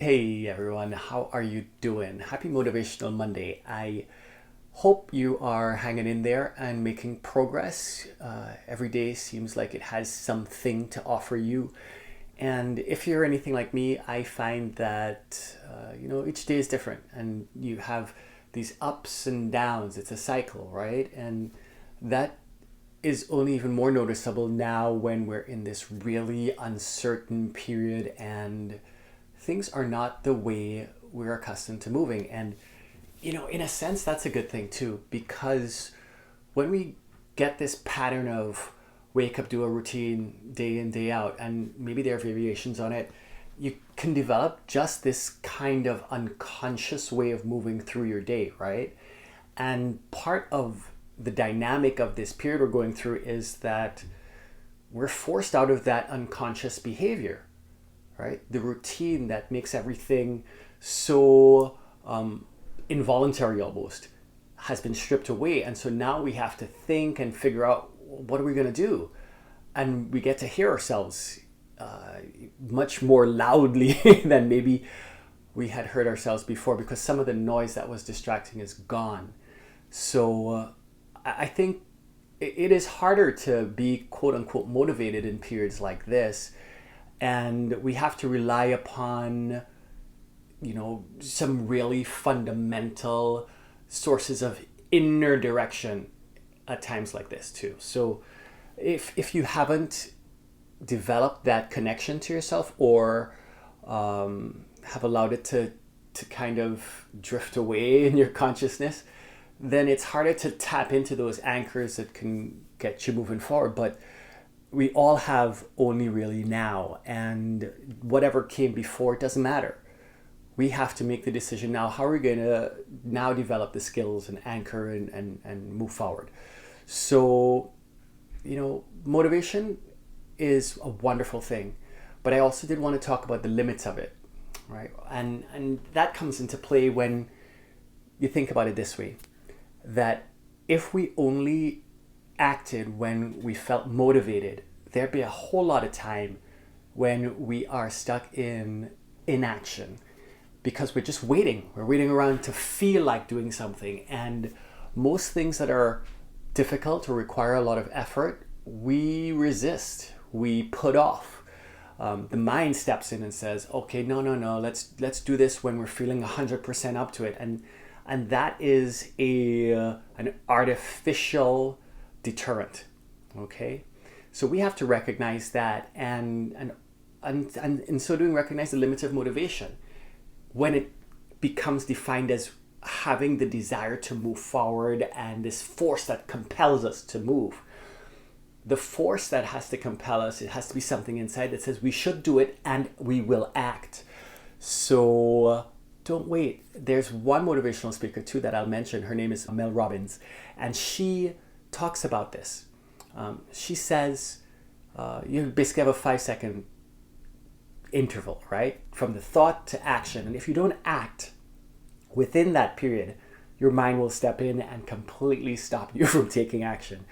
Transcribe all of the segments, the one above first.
Hey everyone, how are you doing? Happy Motivational Monday. I hope you are hanging in there and making progress. Every day seems like it has something to offer you. And if you're anything like me, I find that, each day is different and you have these ups and downs. It's a cycle, right? And that is only even more noticeable now when we're in this really uncertain period and things are not the way we're accustomed to moving. And, in a sense, that's a good thing too, because when we get this pattern of wake up, do a routine day in, day out, and maybe there are variations on it, you can develop just this kind of unconscious way of moving through your day, right? And part of the dynamic of this period we're going through is that we're forced out of that unconscious behavior, right? The routine that makes everything so involuntary almost has been stripped away. And so now we have to think and figure out what are we going to do? And we get to hear ourselves much more loudly than maybe we had heard ourselves before, because some of the noise that was distracting is gone. So I think it is harder to be quote unquote motivated in periods like this. And we have to rely upon, some really fundamental sources of inner direction at times like this too. So if you haven't developed that connection to yourself, or have allowed it to kind of drift away in your consciousness, then it's harder to tap into those anchors that can get you moving forward. But we all have only really now, and whatever came before, it doesn't matter. We have to make the decision now. How are we going to now develop the skills and anchor and move forward? So, motivation is a wonderful thing, but I also did want to talk about the limits of it, right? And that comes into play when you think about it this way, that if we only acted when we felt motivated, there'd be a whole lot of time when we are stuck in inaction, because we're just waiting. We're waiting around to feel like doing something. And most things that are difficult or require a lot of effort, we resist, we put off. The mind steps in and says, okay, no, let's do this when we're feeling 100% up to it. And that is an artificial deterrent. Okay, so we have to recognize that, and in so doing, recognize the limits of motivation when it becomes defined as having the desire to move forward and this force that compels us to move. The force that has to compel us, it has to be something inside that says we should do it and we will act. So don't wait. There's one motivational speaker too that I'll mention. Her name is Mel Robbins, and she talks about this. She says you basically have a 5-second interval, right? From the thought to action. And if you don't act within that period, your mind will step in and completely stop you from taking action.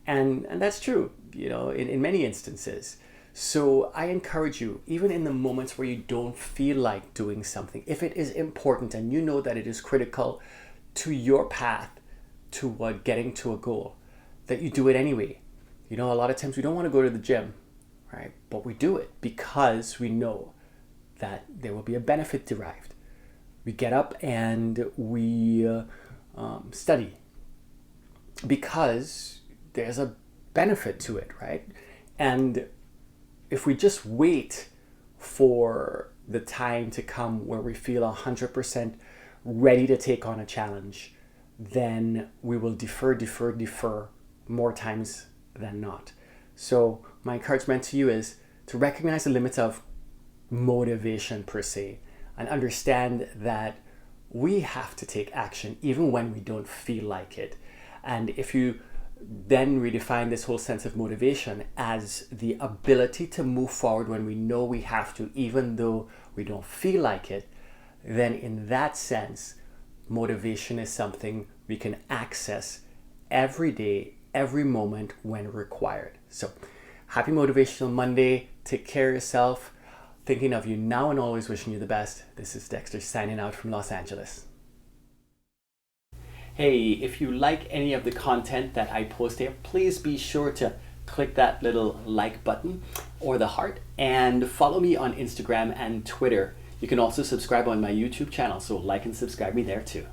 And that's true, in many instances. So I encourage you, even in the moments where you don't feel like doing something, if it is important and you know that it is critical to your path toward getting to a goal, that you do it anyway. A lot of times we don't want to go to the gym, right? But we do it because we know that there will be a benefit derived. We get up and we study because there's a benefit to it, right? And if we just wait for the time to come where we feel 100% ready to take on a challenge, then we will defer more times than not. So my encouragement to you is to recognize the limits of motivation per se, and understand that we have to take action even when we don't feel like it. And if you then redefine this whole sense of motivation as the ability to move forward when we know we have to, even though we don't feel like it, then in that sense, motivation is something we can access every day, every moment when required. So happy Motivational Monday. Take care of yourself. Thinking of you now and always, wishing you the best. This is Dexter signing out from Los Angeles. Hey, if you like any of the content that I post here, please be sure to click that little like button or the heart and follow me on Instagram and Twitter. You can also subscribe on my YouTube channel, so like and subscribe me there too.